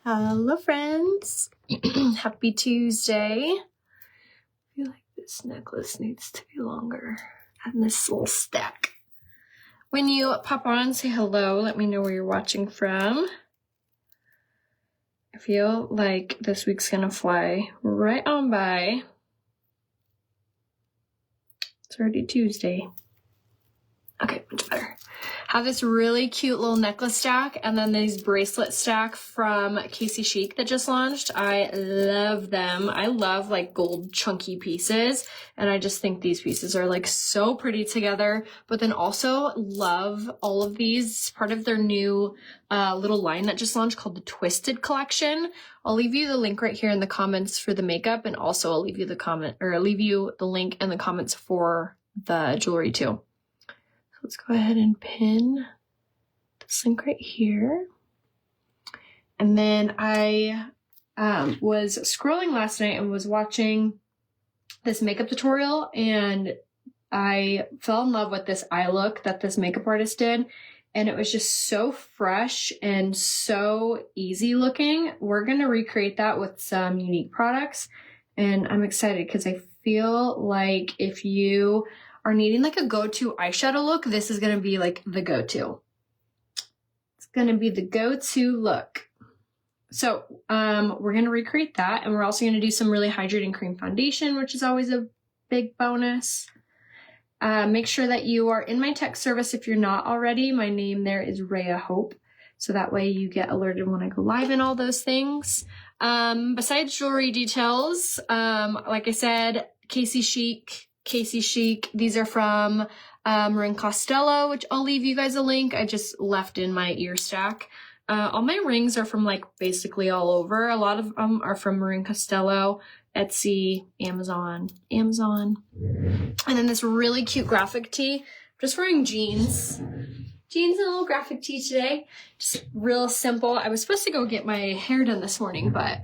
Hello friends, happy Tuesday. I feel like this necklace needs to be longer and this little stack. When you pop on and say hello, let me know where you're watching from. I feel like this week's gonna fly right on by. It's already Tuesday. Okay, much better. Have this really cute little necklace stack and then these bracelet stack from Casey Chic that just launched. I love them. I love like gold chunky pieces, and I just think these pieces are like so pretty together, but then also love all of these, part of their new little line that just launched called the Twisted Collection. I'll leave you the link right here in the comments for the makeup, and also I'll leave you the link in the comments for the jewelry too. Let's go ahead and pin this link right here. And then I was scrolling last night and was watching this makeup tutorial, and I fell in love with this eye look that this makeup artist did. And it was just so fresh and so easy looking. We're going to recreate that with some unique products. And I'm excited because I feel like if you are needing like a go-to eyeshadow look, this is gonna be like the go-to. It's gonna be the go-to look. So we're gonna recreate that, and we're also gonna do some really hydrating cream foundation, which is always a big bonus. Make sure that you are in my text service if you're not already. My name there is Rhea Hope, so that way you get alerted when I go live and all those things. Besides jewelry details, like I said, Casey Chic. These are from Marin Costello, which I'll leave you guys a link. I just left in my ear stack. All my rings are from like basically all over. A lot of them are from Marin Costello, Etsy, Amazon. And then this really cute graphic tee. I'm just wearing jeans and a little graphic tee today. Just real simple. I was supposed to go get my hair done this morning, but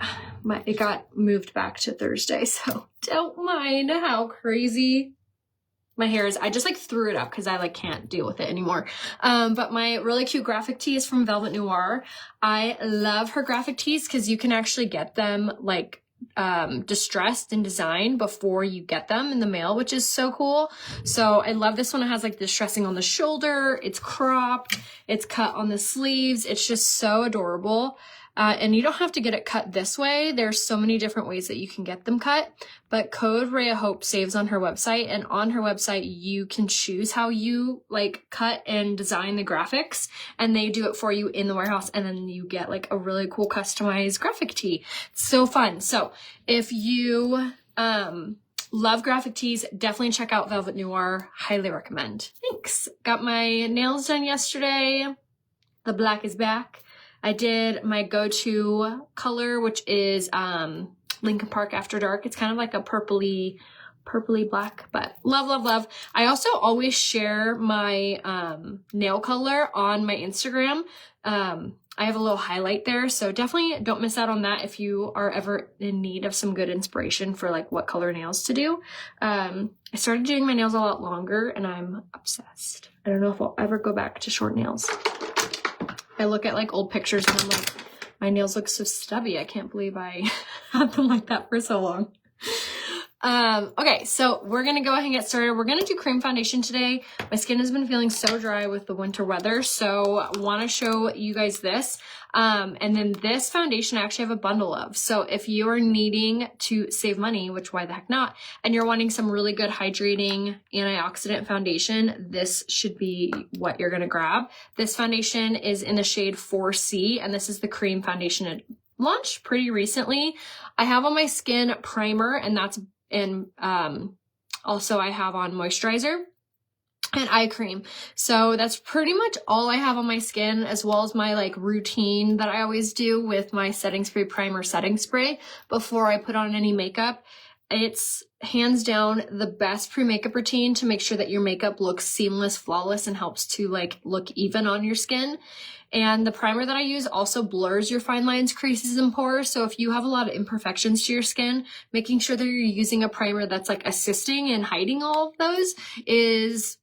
it got moved back to Thursday, so don't mind how crazy my hair is. I just like threw it up because I like can't deal with it anymore. But my really cute graphic tee is from Velvet Noir. I love her graphic tees because you can actually get them like distressed and designed before you get them in the mail, which is so cool. So I love this one. It has like distressing on the shoulder, it's cropped, it's cut on the sleeves. It's just so adorable. And you don't have to get it cut this way. There's so many different ways that you can get them cut, but code Rhea Hope saves on her website, and on her website you can choose how you like cut and design the graphics, and they do it for you in the warehouse, and then you get like a really cool customized graphic tee. It's so fun. So if you love graphic tees, definitely check out Velvet Noir. Highly recommend. Thanks. Got my nails done yesterday. The black is back. I did my go-to color, which is Lincoln Park After Dark. It's kind of like a purpley black, but love. I also always share my nail color on my Instagram. I have a little highlight there, so definitely don't miss out on that if you are ever in need of some good inspiration for like what color nails to do. I started doing my nails a lot longer, and I'm obsessed. I don't know if I'll ever go back to short nails. I look at like old pictures and I'm like, my nails look so stubby. I can't believe I had them like that for so long. Okay, so we're gonna go ahead and get started. We're gonna do cream foundation today. My skin has been feeling so dry with the winter weather, so I wanna show you guys this. And then this foundation I actually have a bundle of. So if you're needing to save money, which why the heck not, and you're wanting some really good hydrating antioxidant foundation, this should be what you're gonna grab. This foundation is in the shade 4C, and this is the cream foundation. It launched pretty recently. I have on my skin primer, and that's also I have on moisturizer and eye cream. So that's pretty much all I have on my skin, as well as my like routine that I always do with my setting spray, primer setting spray before I put on any makeup. It's hands down the best pre-makeup routine to make sure that your makeup looks seamless, flawless, and helps to like look even on your skin. And the primer that I use also blurs your fine lines, creases, and pores. So if you have a lot of imperfections to your skin, making sure that you're using a primer that's like assisting and hiding all of those is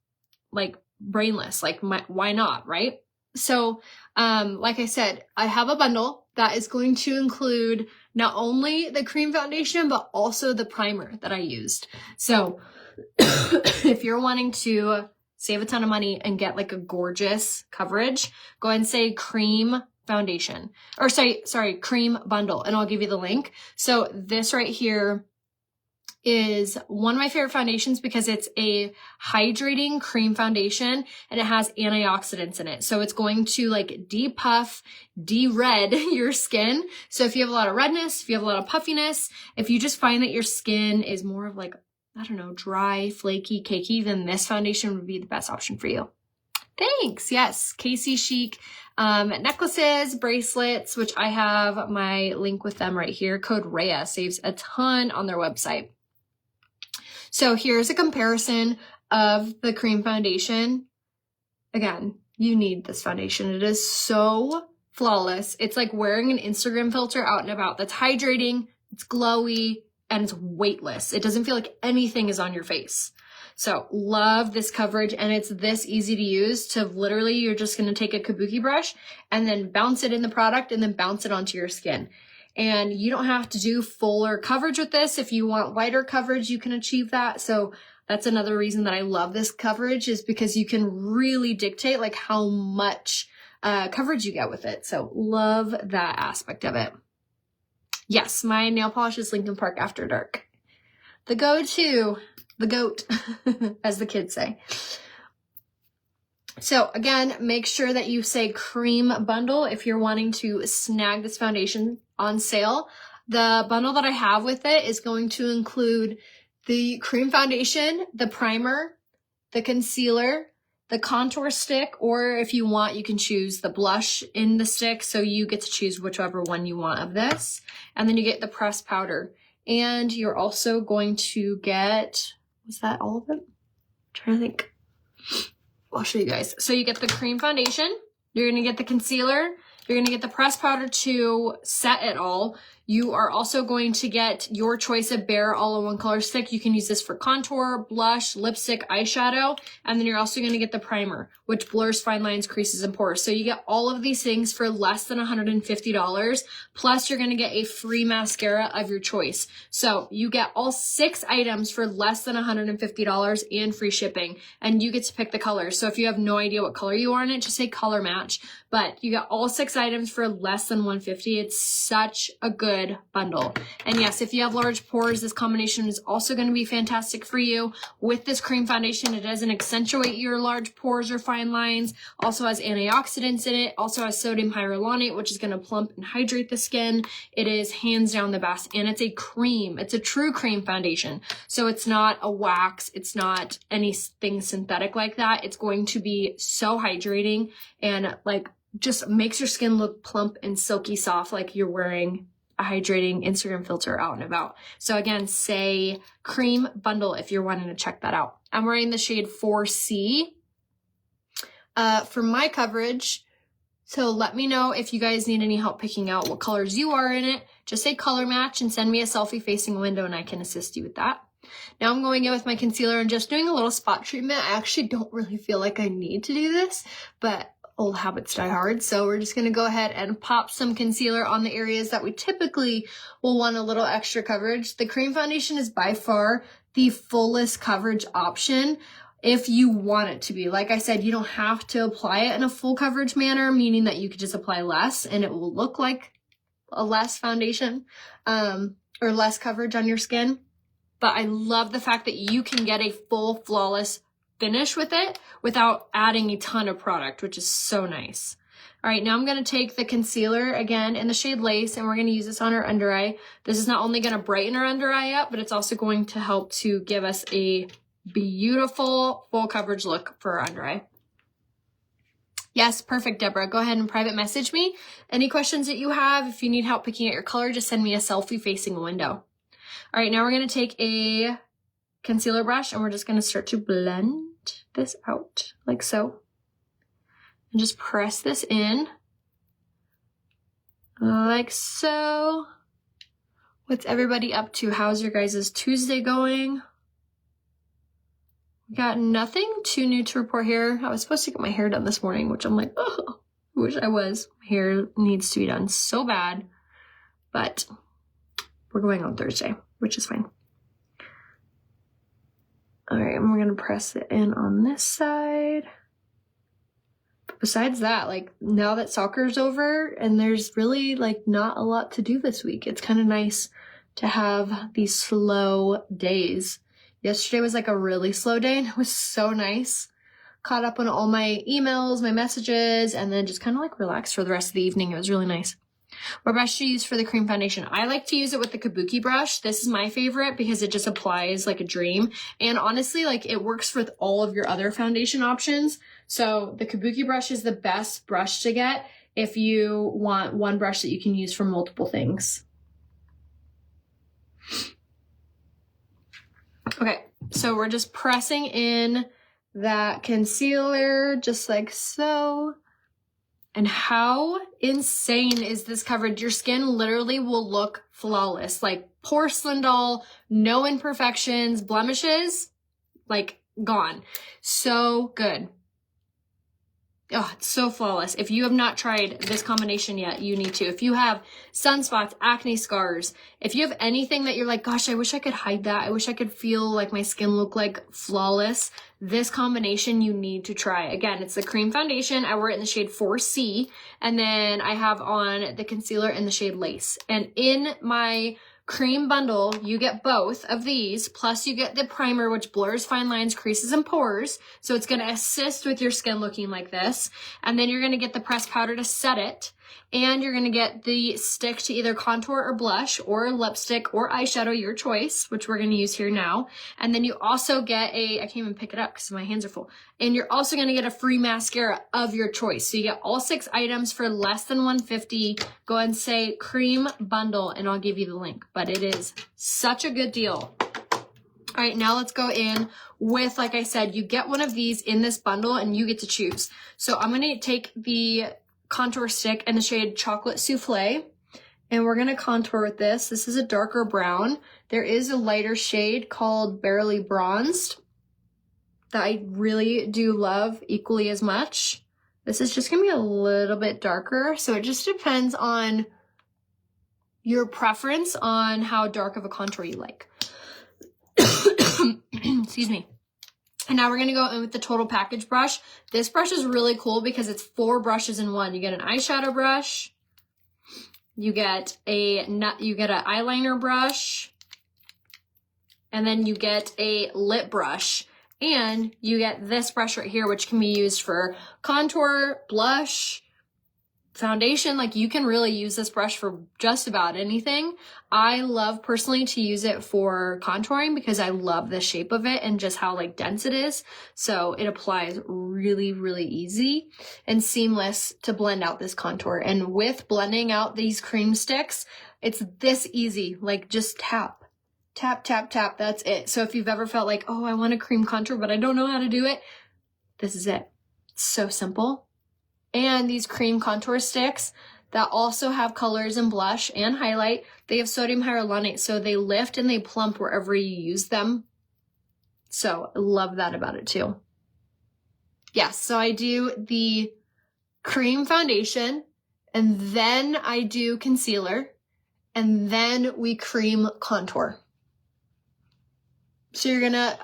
like brainless. Like why not, right? So like I said, I have a bundle that is going to include not only the cream foundation, but also the primer that I used. So if you're wanting to save a ton of money and get like a gorgeous coverage, go ahead and say cream foundation, or sorry, cream bundle, and I'll give you the link. So this right here is one of my favorite foundations because it's a hydrating cream foundation and it has antioxidants in it. So it's going to like depuff, de-red your skin. So if you have a lot of redness, if you have a lot of puffiness, if you just find that your skin is more of like, I don't know, dry, flaky, cakey, then this foundation would be the best option for you. Thanks. Yes. Casey Chic necklaces, bracelets, which I have my link with them right here. Code Rhea saves a ton on their website. So here's a comparison of the cream foundation. Again, you need this foundation. It is so flawless. It's like wearing an Instagram filter out and about. That's hydrating, it's glowy, and it's weightless. It doesn't feel like anything is on your face. So love this coverage, and it's this easy to use. To literally, you're just going to take a kabuki brush and then bounce it in the product and then bounce it onto your skin. And you don't have to do fuller coverage with this. If you want wider coverage, you can achieve that. So that's another reason that I love this coverage, is because you can really dictate like how much coverage you get with it. So love that aspect of it. Yes, my nail polish is Lincoln Park After Dark. The go-to, the GOAT, as the kids say. So again, make sure that you say cream bundle if you're wanting to snag this foundation on sale. The bundle that I have with it is going to include the cream foundation, the primer, the concealer, the contour stick, or if you want, you can choose the blush in the stick. So you get to choose whichever one you want of this. And then you get the pressed powder. And you're also going to get, was that all of it? I'm trying to think. I'll show you guys. So you get the cream foundation, you're going to get the concealer, you're going to get the pressed powder to set it all. You are also going to get your choice of Bare all-in-one color stick. You can use this for contour, blush, lipstick, eyeshadow, and then you're also going to get the primer, which blurs fine lines, creases, and pores. So you get all of these things for less than $150, plus you're going to get a free mascara of your choice. So you get all 6 items for less than $150 and free shipping, and you get to pick the colors. So if you have no idea what color you are in it, just say color match. But you get all 6 items for less than $150. It's such a good bundle. And yes, if you have large pores, this combination is also going to be fantastic for you. With this cream foundation, it doesn't accentuate your large pores or fine lines. Also has antioxidants in it. Also has sodium hyaluronate, which is going to plump and hydrate the skin. It is hands down the best, and it's a cream. It's a true cream foundation. So it's not a wax. It's not anything synthetic like that. It's going to be so hydrating and like just makes your skin look plump and silky soft, like you're wearing a hydrating Instagram filter out and about. So again, say cream bundle if you're wanting to check that out. I'm wearing the shade 4C for my coverage. So let me know if you guys need any help picking out what colors you are in it. Just say color match and send me a selfie facing a window and I can assist you with that. Now I'm going in with my concealer and just doing a little spot treatment. I actually don't really feel like I need to do this, but old habits die hard. So we're just going to go ahead and pop some concealer on the areas that we typically will want a little extra coverage. The cream foundation is by far the fullest coverage option if you want it to be. Like I said, you don't have to apply it in a full coverage manner, meaning that you could just apply less and it will look like a less foundation or less coverage on your skin. But I love the fact that you can get a full flawless finish with it without adding a ton of product, which is so nice. All right, now I'm going to take the concealer again in the shade Lace, and we're going to use this on our under eye. This is not only going to brighten our under eye up, but it's also going to help to give us a beautiful full coverage look for our under eye. Yes, perfect, Deborah. Go ahead and private message me. Any questions that you have, if you need help picking out your color, just send me a selfie facing a window. All right, now we're going to take a concealer brush and we're just going to start to blend this out like so. And just press this in like so. What's everybody up to? How's your guys' Tuesday going? Got nothing too new to report here. I was supposed to get my hair done this morning, which I'm like, oh, Wish I was. Hair needs to be done so bad, but we're going on Thursday, which is fine. All right, and we're gonna press it in on this side. But besides that, like now that soccer's over and there's really like not a lot to do this week, it's kind of nice to have these slow days. Yesterday was like a really slow day and it was so nice. Caught up on all my emails, my messages, and then just kind of like relaxed for the rest of the evening. It was really nice. What brush do you use for the cream foundation? I like to use it with the Kabuki brush. This is my favorite because it just applies like a dream. And honestly, like it works with all of your other foundation options. So the Kabuki brush is the best brush to get if you want one brush that you can use for multiple things. Okay, so we're just pressing in that concealer just like so. And how insane is this coverage? Your skin literally will look flawless, like porcelain doll, no imperfections, blemishes, like gone. So good. Oh, it's so flawless. If you have not tried this combination yet, you need to. If you have sunspots, acne scars, if you have anything that you're like, gosh, I wish I could hide that. I wish I could feel like my skin looked like flawless. This combination you need to try. Again, it's the cream foundation. I wear it in the shade 4C. And then I have on the concealer in the shade Lace. And in my cream bundle, you get both of these, plus you get the primer, which blurs fine lines, creases, and pores. So it's going to assist with your skin looking like this. And then you're going to get the pressed powder to set it. And you're going to get the stick to either contour or blush or lipstick or eyeshadow, your choice, which we're going to use here now. And then you also get I can't even pick it up because my hands are full. And you're also going to get a free mascara of your choice. So you get all 6 items for less than $150. Go ahead and say cream bundle and I'll give you the link. But it is such a good deal. All right, now let's go in with, like I said, you get one of these in this bundle and you get to choose. So I'm going to take the contour stick in the shade Chocolate Souffle, and we're going to contour with this. This is a darker brown. There is a lighter shade called Barely Bronzed that I really do love equally as much. This is just going to be a little bit darker, so it just depends on your preference on how dark of a contour you like. Excuse me. And now we're going to go in with the Total Package brush. This brush is really cool because it's 4 brushes in one. You get an eyeshadow brush, you get an eyeliner brush, and then you get a lip brush. And you get this brush right here, which can be used for contour, blush, foundation. Like you can really use this brush for just about anything. I love personally to use it for contouring because I love the shape of it and just how like dense it is. So it applies really, really easy and seamless to blend out this contour. And with blending out these cream sticks, it's this easy, like just tap, tap, tap, tap. That's it. So if you've ever felt like, oh, I want a cream contour, but I don't know how to do it, this is it. It's so simple. And these cream contour sticks that also have colors and blush and highlight, they have sodium hyaluronate, so they lift and they plump wherever you use them. So I love that about it too. Yes, so I do the cream foundation, and then I do concealer, and then we cream contour. So you're gonna,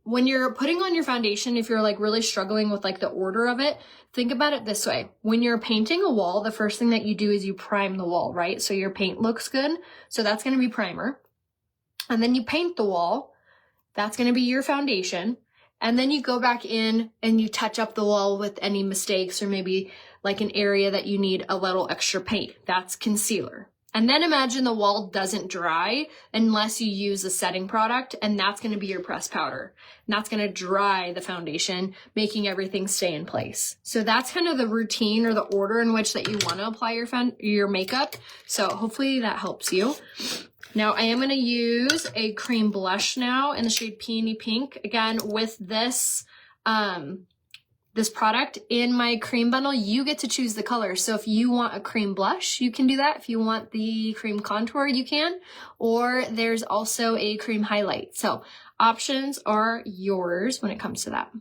when you're putting on your foundation, if you're like really struggling with like the order of it, think about it this way. When you're painting a wall, the first thing that you do is you prime the wall, right? So your paint looks good. So that's gonna be primer. And then you paint the wall. That's gonna be your foundation. And then you go back in and you touch up the wall with any mistakes or maybe like an area that you need a little extra paint. That's concealer. And then imagine the wall doesn't dry unless you use a setting product, and that's going to be your pressed powder. And that's going to dry the foundation, making everything stay in place. So that's kind of the routine or the order in which that you want to apply your makeup. So hopefully that helps you. Now I am going to use a cream blush now in the shade Peony Pink. Again, with this product in my cream bundle, you get to choose the color. So if you want a cream blush, you can do that. If you want the cream contour, you can. Or there's also a cream highlight. So options are yours when it comes to that.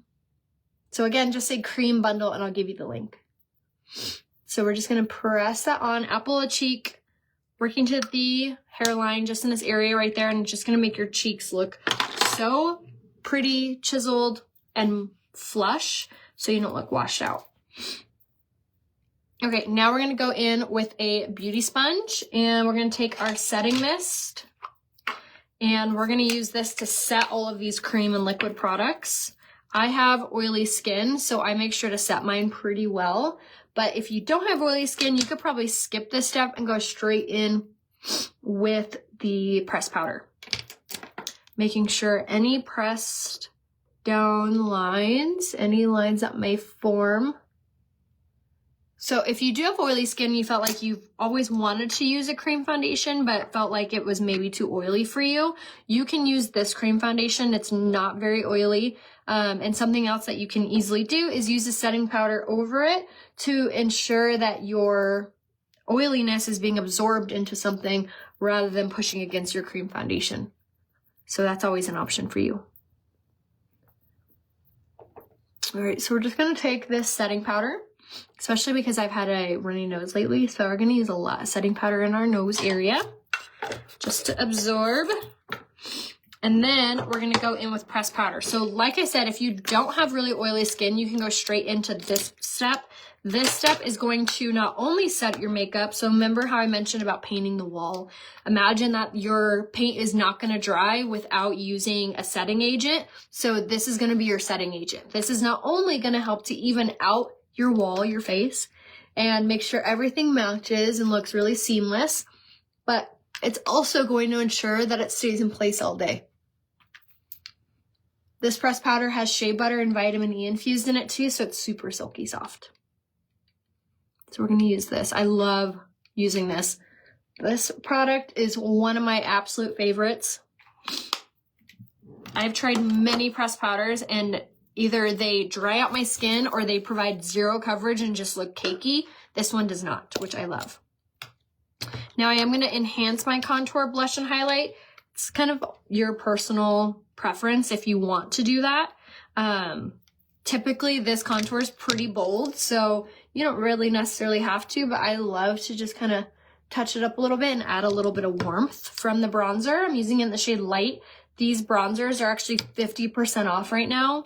So again, just say cream bundle and I'll give you the link. So we're just gonna press that on, apple of cheek, working to the hairline just in this area right there, and it's just gonna make your cheeks look so pretty, chiseled, and flush, so you don't look washed out. Okay, now we're gonna go in with a beauty sponge, and we're gonna take our setting mist, and we're gonna use this to set all of these cream and liquid products. I have oily skin, so I make sure to set mine pretty well. But if you don't have oily skin, you could probably skip this step and go straight in with the pressed powder. Making sure any pressed down lines, any lines that may form. So if you do have oily skin, you felt like you've always wanted to use a cream foundation, but felt like it was maybe too oily for you, you can use this cream foundation. It's not very oily. And something else that you can easily do is use a setting powder over it to ensure that your oiliness is being absorbed into something rather than pushing against your cream foundation. So that's always an option for you. All right, so we're just gonna take this setting powder, especially because I've had a runny nose lately, so we're gonna use a lot of setting powder in our nose area just to absorb. And then we're gonna go in with pressed powder. So like I said, if you don't have really oily skin, you can go straight into this step. This step is going to not only set your makeup, so remember how I mentioned about painting the wall. Imagine that your paint is not gonna dry without using a setting agent. So this is gonna be your setting agent. This is not only gonna help to even out your wall, your face, and make sure everything matches and looks really seamless, but it's also going to ensure that it stays in place all day. This pressed powder has shea butter and vitamin E infused in it too, so it's super silky soft. So we're gonna use this. I love using this. This product is one of my absolute favorites. I've tried many pressed powders and either they dry out my skin or they provide zero coverage and just look cakey. This one does not, which I love. Now I am gonna enhance my contour, blush, and highlight. It's kind of your personal preference if you want to do that. Typically this contour is pretty bold, so you don't really necessarily have to, but I love to just kind of touch it up a little bit and add a little bit of warmth from the bronzer. I'm using it in the shade Light. These bronzers are actually 50% off right now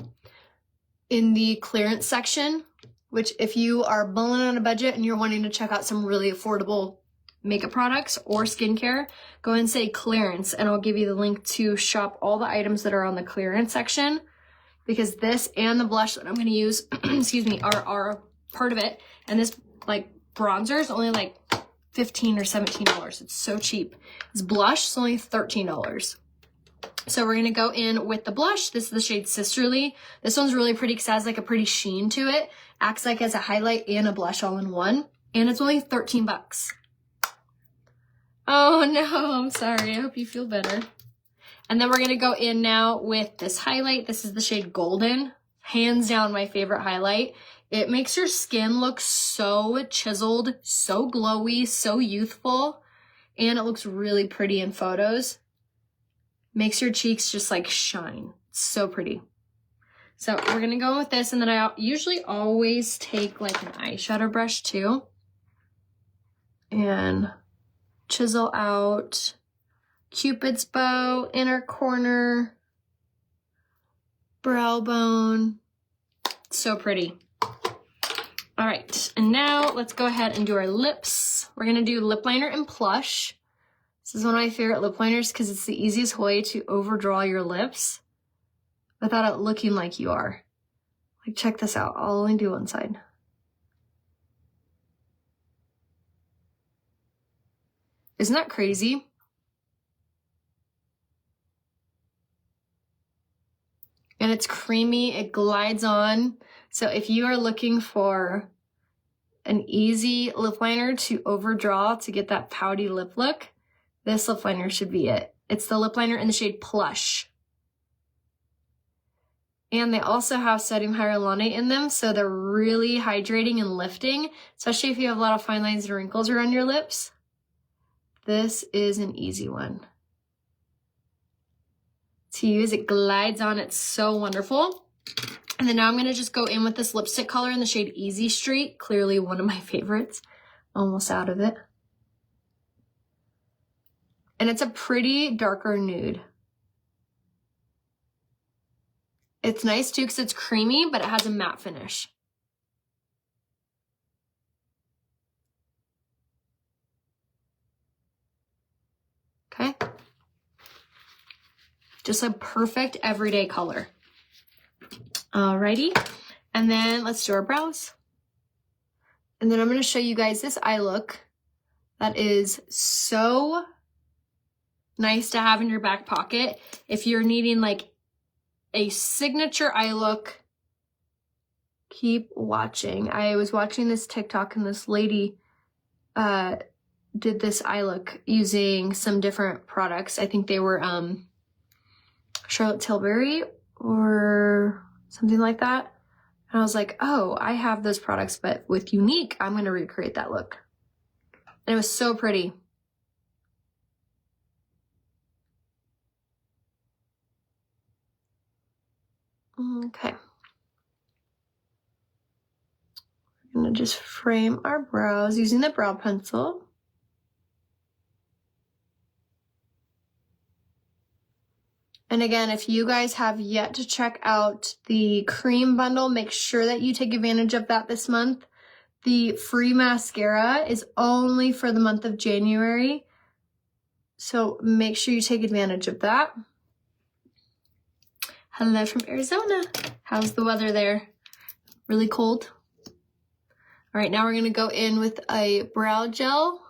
in the clearance section, which if you are bulling on a budget and you're wanting to check out some really affordable makeup products or skincare, go and say clearance and I'll give you the link to shop all the items that are on the clearance section, because this and the blush that I'm going to use, excuse me, are part of it. And this like bronzer is only like $15 or $17. It's so cheap. This blush is only $13. So we're going to go in with the blush. This is the shade Sisterly. This one's really pretty because it has like a pretty sheen to it. Acts like as a highlight and a blush all in one. And it's only 13 bucks. Oh no, I'm sorry. I hope you feel better. And then we're going to go in now with this highlight. This is the shade Golden. Hands down my favorite highlight. It makes your skin look so chiseled, so glowy, so youthful, and it looks really pretty in photos. Makes your cheeks just like shine. It's so pretty. So we're going to go with this, and then I usually always take like an eyeshadow brush too and chisel out Cupid's bow, inner corner, brow bone. So pretty. All right, and now let's go ahead and do our lips. We're gonna do lip liner and blush. This is one of my favorite lip liners because it's the easiest way to overdraw your lips without it looking like you are. Like, check this out. I'll only do one side. Isn't that crazy? And it's creamy, it glides on. So if you are looking for an easy lip liner to overdraw to get that pouty lip look, this lip liner should be it. It's the lip liner in the shade Plush. And they also have sodium hyaluronate in them, so they're really hydrating and lifting, especially if you have a lot of fine lines and wrinkles around your lips. This is an easy one to use. It glides on. It's so wonderful. And then now I'm going to just go in with this lipstick color in the shade Easy Street. Clearly one of my favorites. Almost out of it. And it's a pretty darker nude. It's nice too because it's creamy, but it has a matte finish. Okay. Just a perfect everyday color. Alrighty. And then let's do our brows. And then I'm going to show you guys this eye look that is so nice to have in your back pocket. If you're needing like a signature eye look, keep watching. I was watching this TikTok and this lady did this eye look using some different products. I think they were Charlotte Tilbury or something like that. And I was like, oh, I have those products, but with Unique, I'm going to recreate that look. And it was so pretty. Okay. I'm going to just frame our brows using the brow pencil. And again, if you guys have yet to check out the cream bundle, make sure that you take advantage of that this month. The free mascara is only for the month of January. So make sure you take advantage of that. Hello from Arizona. How's the weather there? Really cold? All right, now we're gonna go in with a brow gel.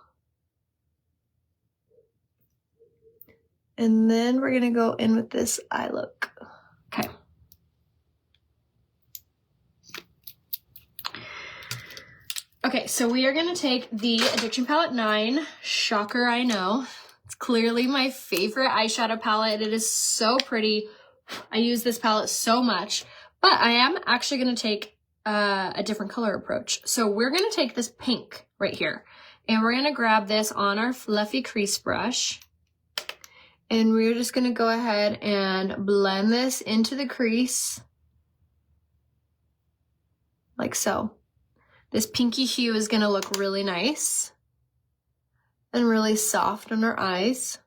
And then we're gonna go in with this eye look. Okay. Okay, so we are gonna take the Addiction Palette 9. Shocker, I know. It's clearly my favorite eyeshadow palette. It is so pretty. I use this palette so much, but I am actually gonna take a different color approach. So we're gonna take this pink right here, and we're gonna grab this on our fluffy crease brush. And we're just gonna go ahead and blend this into the crease, like so. This pinky hue is gonna look really nice and really soft on our eyes.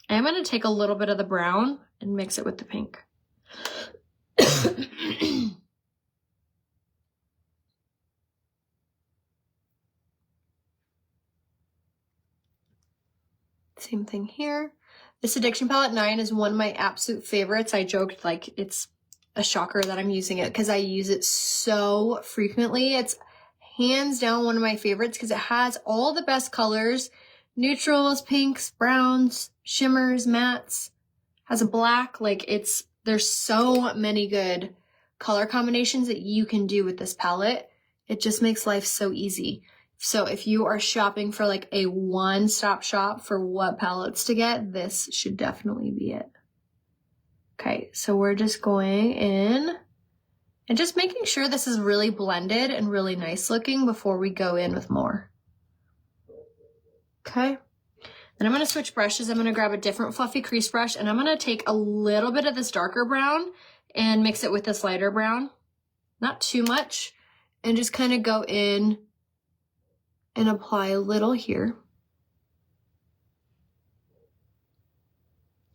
I'm gonna take a little bit of the brown and mix it with the pink. Same thing here. This Addiction Palette 9 is one of my absolute favorites. I joked like it's a shocker that I'm using it because I use it so frequently. It's hands down one of my favorites because it has all the best colors. Neutrals, pinks, browns, shimmers, mattes. Has a black, like there's so many good color combinations that you can do with this palette. It just makes life so easy. So if you are shopping for like a one-stop shop for what palettes to get, this should definitely be it. Okay, so we're just going in and just making sure this is really blended and really nice looking before we go in with more. Okay, then I'm gonna switch brushes. I'm gonna grab a different fluffy crease brush and I'm gonna take a little bit of this darker brown and mix it with this lighter brown. Not too much, and just kind of go in and apply a little here.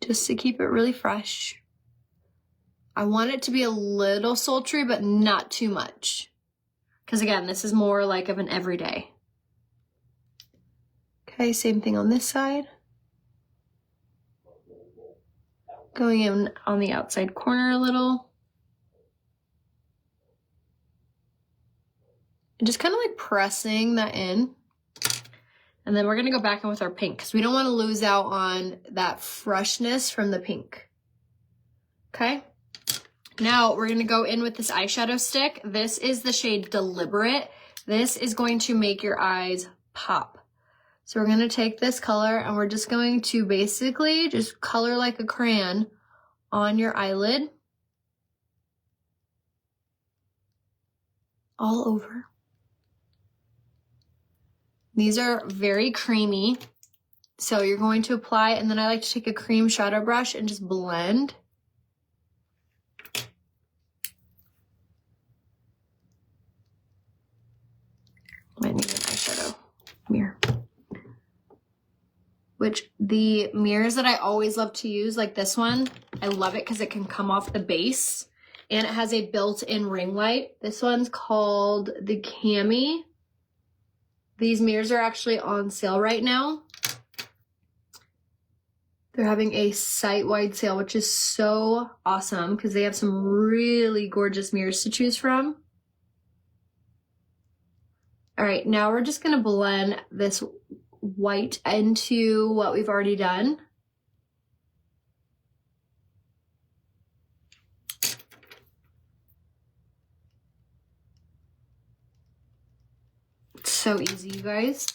Just to keep it really fresh. I want it to be a little sultry, but not too much. Because again, this is more like of an everyday. Okay, same thing on this side. Going in on the outside corner a little. And just kind of like pressing that in. And then we're gonna go back in with our pink because we don't wanna lose out on that freshness from the pink. Okay? Now we're gonna go in with this eyeshadow stick. This is the shade Deliberate. This is going to make your eyes pop. So we're gonna take this color and we're just going to basically just color like a crayon on your eyelid. All over. These are very creamy, so you're going to apply, and then I like to take a cream shadow brush and just blend which the mirrors that I always love to use, like this one, I love it because it can come off the base and it has a built-in ring light. This one's called the Cami. These mirrors are actually on sale right now. They're having a site-wide sale, which is so awesome because they have some really gorgeous mirrors to choose from. All right, now we're just gonna blend this white into what we've already done. It's so easy, you guys.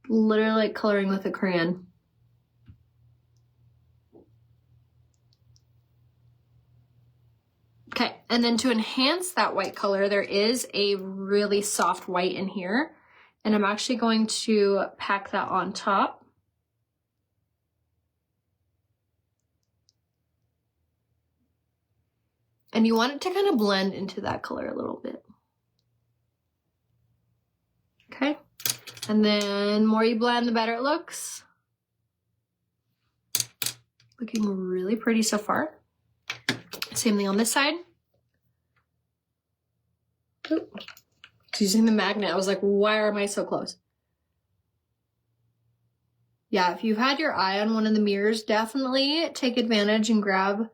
Literally like coloring with a crayon. Okay, and then to enhance that white color, there is a really soft white in here, and I'm actually going to pack that on top. And you want it to kind of blend into that color a little bit. Okay, and then the more you blend, the better it looks. Looking really pretty so far. Same thing on this side. Ooh. Using the magnet, I was like, why am I so close? Yeah, if you've had your eye on one of the mirrors, definitely take advantage and grab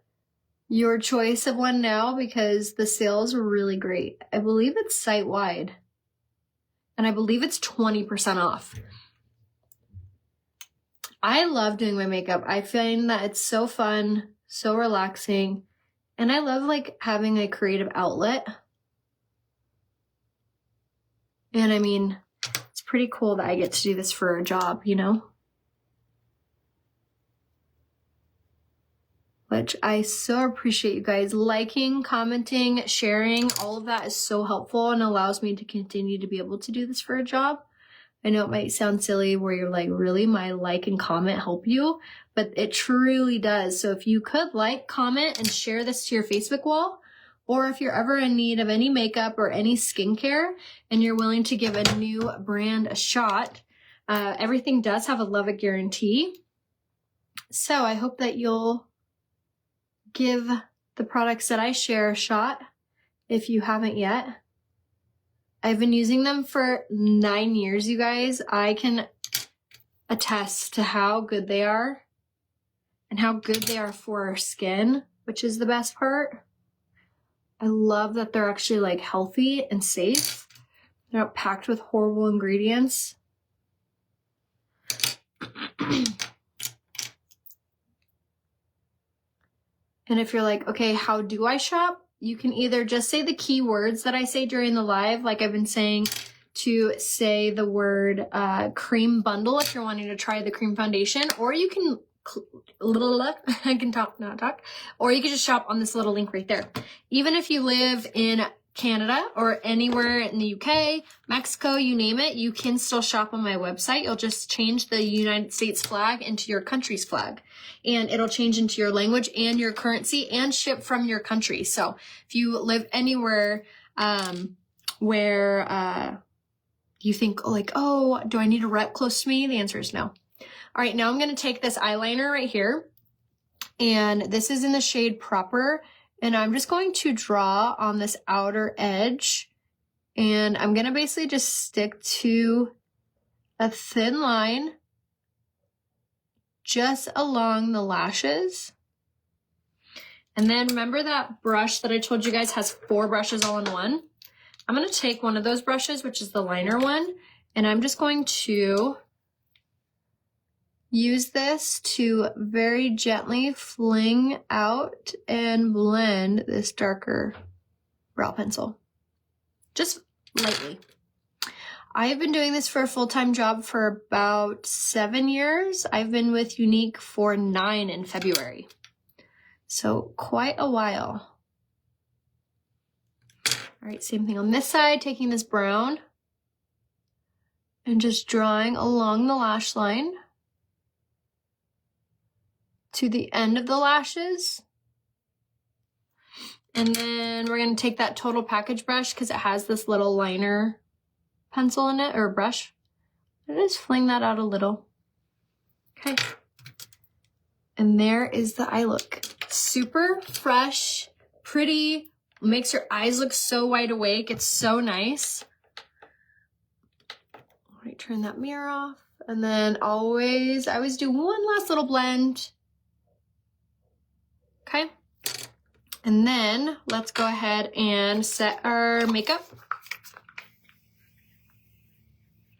your choice of one now because the sales are really great. I believe it's site-wide. And I believe it's 20% off. I love doing my makeup. I find that it's so fun, so relaxing, and I love like having a creative outlet. And I mean, it's pretty cool that I get to do this for a job, you know? Which I so appreciate you guys liking, commenting, sharing. All of that is so helpful and allows me to continue to be able to do this for a job. I know it might sound silly where you're like, really, my like and comment help you? But it truly does. So if you could like, comment, and share this to your Facebook wall, or if you're ever in need of any makeup or any skincare and you're willing to give a new brand a shot, everything does have a love it guarantee. So I hope that you'll give the products that I share a shot if you haven't yet. I've been using them for 9 years, you guys. I can attest to how good they are and how good they are for our skin, which is the best part. I love that they're actually like healthy and safe. They're not packed with horrible ingredients. And if you're like, okay, how do I shop? You can either just say the keywords that I say during the live, like I've been saying, to say the word cream bundle if you're wanting to try the cream foundation, or you can, I can talk, not talk, or you can just shop on this little link right there. Even if you live in Canada or anywhere in the UK, Mexico, you name it, you can still shop on my website. You'll just change the United States flag into your country's flag, and it'll change into your language and your currency and ship from your country. So if you live anywhere where you think like, oh, do I need a rep close to me? The answer is no. All right, now I'm going to take this eyeliner right here, and this is in the shade Proper. And I'm just going to draw on this outer edge, and I'm going to basically just stick to a thin line just along the lashes. And then remember that brush that I told you guys has 4 brushes all in one? I'm going to take one of those brushes, which is the liner one, and I'm just going to use this to very gently fling out and blend this darker brow pencil. Just lightly. I have been doing this for a full-time job for about 7 years. I've been with Unique for 9 in February. So quite a while. All right, same thing on this side, taking this brown and just drawing along the lash line to the end of the lashes. And then we're going to take that Total Package brush because it has this little liner pencil in it, or brush. Just fling that out a little. Okay. And there is the eye look. Super fresh, pretty, makes your eyes look so wide awake. It's so nice. All right, turn that mirror off. And then I always do one last little blend. Okay. And then let's go ahead and set our makeup,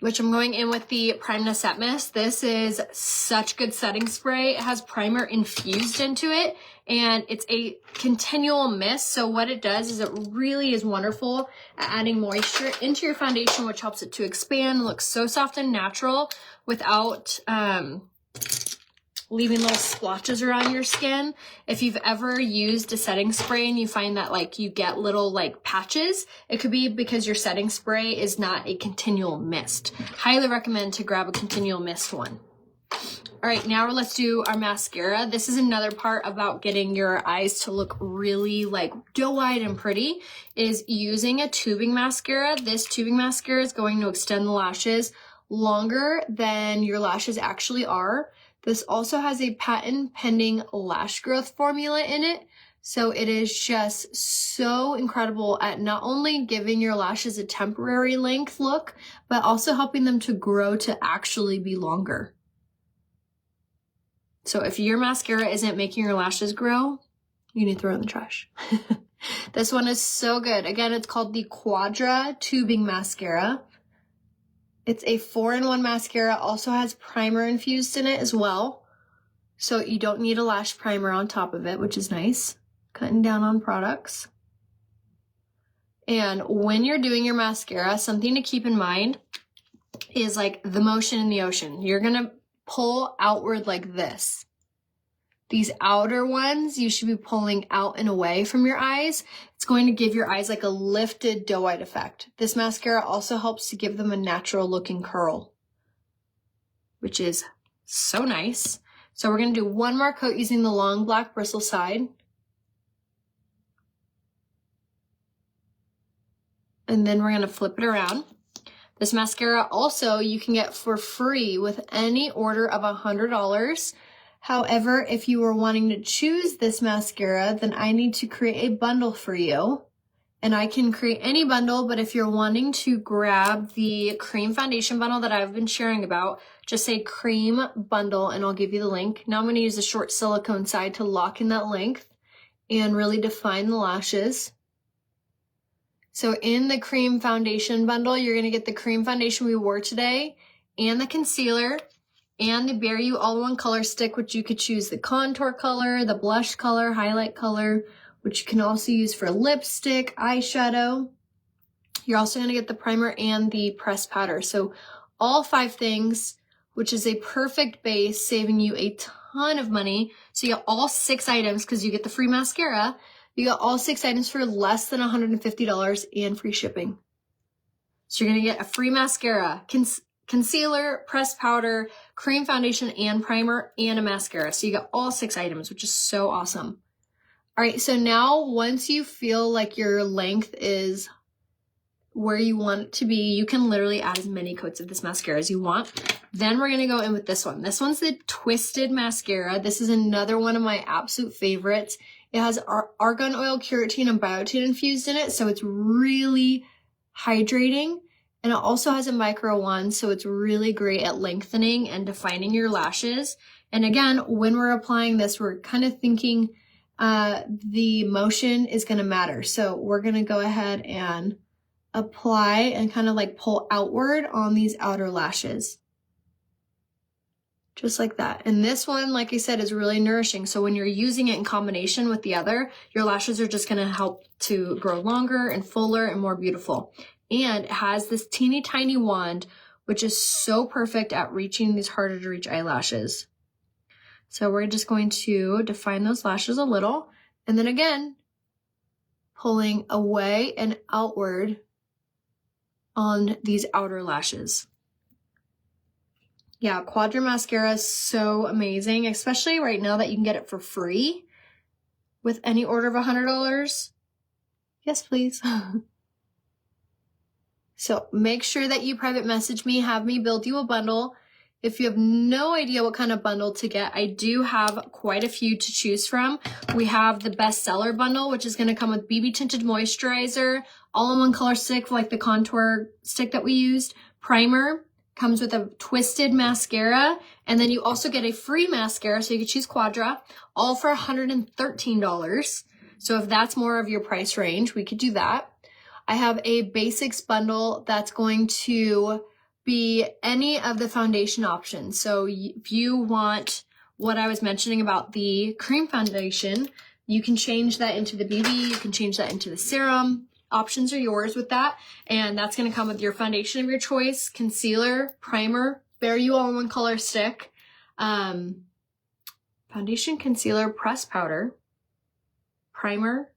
which I'm going in with the Prime Na Set Mist. This is such good setting spray. It has primer infused into it, and it's a continual mist. So what it does is it really is wonderful at adding moisture into your foundation, which helps it to expand and look so soft and natural without leaving little splotches around your skin. If you've ever used a setting spray and you find that like you get little like patches, it could be because your setting spray is not a continual mist. Highly recommend to grab a continual mist one. All right, now let's do our mascara. This is another part about getting your eyes to look really like doe-eyed and pretty, is using a tubing mascara. This tubing mascara is going to extend the lashes longer than your lashes actually are. This also has a patent pending lash growth formula in it. So it is just so incredible at not only giving your lashes a temporary length look, but also helping them to grow to actually be longer. So if your mascara isn't making your lashes grow, you need to throw it in the trash. This one is so good. Again, it's called the Quadra Tubing Mascara. It's a 4-in-1 mascara, also has primer infused in it as well. So you don't need a lash primer on top of it, which is nice. Cutting down on products. And when you're doing your mascara, something to keep in mind is like the motion in the ocean. You're gonna pull outward like this. These outer ones, you should be pulling out and away from your eyes. It's going to give your eyes like a lifted doe-eyed effect. This mascara also helps to give them a natural looking curl, which is so nice. So we're going to do one more coat using the long black bristle side. And then we're going to flip it around. This mascara also you can get for free with any order of $100. However, if you were wanting to choose this mascara, then I need to create a bundle for you. And I can create any bundle, but if you're wanting to grab the cream foundation bundle that I've been sharing about, just say cream bundle and I'll give you the link. Now I'm going to use a short silicone side to lock in that length and really define the lashes. So in the cream foundation bundle, you're going to get the cream foundation we wore today and the concealer and the Bare You All-in-One Color Stick, which you could choose the contour color, the blush color, highlight color, which you can also use for lipstick, eyeshadow. You're also going to get the primer and the pressed powder. So all 5 things, which is a perfect base, saving you a ton of money. So you get all 6 items because you get the free mascara. You got all 6 items for less than $150 and free shipping. So you're going to get a free mascara, concealer, pressed powder, cream foundation and primer, and a mascara. So you got all 6 items, which is so awesome. All right, so now once you feel like your length is where you want it to be, you can literally add as many coats of this mascara as you want. Then we're going to go in with this one. This one's the Twisted Mascara. This is another one of my absolute favorites. It has argan oil, keratin, and biotin infused in it, so it's really hydrating. And it also has a micro one, so it's really great at lengthening and defining your lashes. And again, when we're applying this, we're kind of thinking the motion is going to matter. So we're going to go ahead and apply and kind of like pull outward on these outer lashes. Just like that. And this one, like I said, is really nourishing. So when you're using it in combination with the other, your lashes are just going to help to grow longer and fuller and more beautiful. And it has this teeny tiny wand, which is so perfect at reaching these harder to reach eyelashes. So we're just going to define those lashes a little. And then again, pulling away and outward on these outer lashes. Yeah, Quadra Mascara is so amazing, especially right now that you can get it for free with any order of $100. Yes, please. So make sure that you private message me, have me build you a bundle. If you have no idea what kind of bundle to get, I do have quite a few to choose from. We have the bestseller bundle, which is going to come with BB tinted moisturizer, all-in-one color stick like the contour stick that we used, primer, comes with a twisted mascara, and then you also get a free mascara, so you can choose Quadra, all for $113. So if that's more of your price range, we could do that. I have a basics bundle that's going to be any of the foundation options. So if you want what I was mentioning about the cream foundation, you can change that into the BB, you can change that into the serum. Options are yours with that. And that's going to come with your foundation of your choice, concealer, primer, Bare You All-in-One Color Stick, foundation, concealer, pressed powder, primer,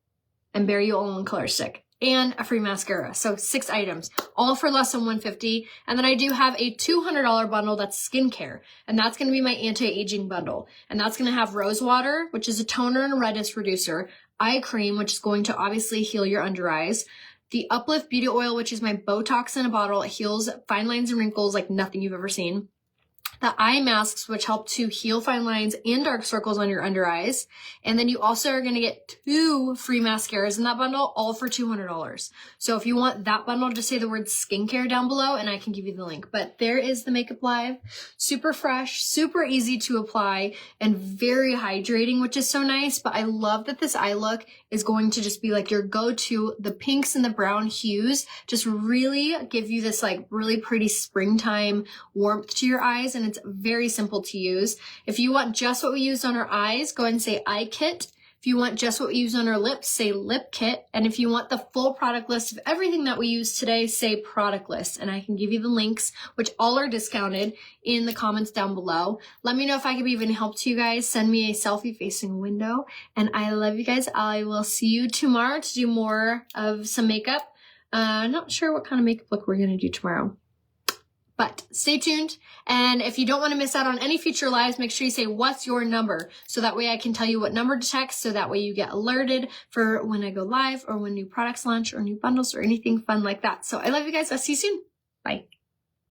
and Bare You All-in-One Color Stick. And a free mascara. So 6 items, all for less than $150. And then I do have a $200 bundle that's skincare. And that's going to be my anti-aging bundle. And that's going to have rose water, which is a toner and a redness reducer, eye cream, which is going to obviously heal your under eyes, the Uplift Beauty Oil, which is my Botox in a bottle. It heals fine lines and wrinkles like nothing you've ever seen. The eye masks, which help to heal fine lines and dark circles on your under eyes. And then you also are going to get 2 free mascaras in that bundle, all for $200. So if you want that bundle, just say the word skincare down below and I can give you the link. But there is the Makeup Live. Super fresh, super easy to apply, and very hydrating, which is so nice. But I love that this eye look is going to just be like your go-to. The pinks and the brown hues just really give you this like really pretty springtime warmth to your eyes, and it's very simple to use. If you want just what we used on our eyes, go ahead and say eye kit. If you want just what we use on our lips, say lip kit. And if you want the full product list of everything that we use today, say product list. And I can give you the links, which all are discounted, in the comments down below. Let me know if I could be of any help to you guys. Send me a selfie facing a window. And I love you guys. I will see you tomorrow to do more of some makeup. Not sure what kind of makeup look we're going to do tomorrow. But stay tuned, and if you don't want to miss out on any future lives, make sure you say, what's your number? So that way I can tell you what number to text, so that way you get alerted for when I go live or when new products launch or new bundles or anything fun like that. So I love you guys. I'll see you soon. Bye.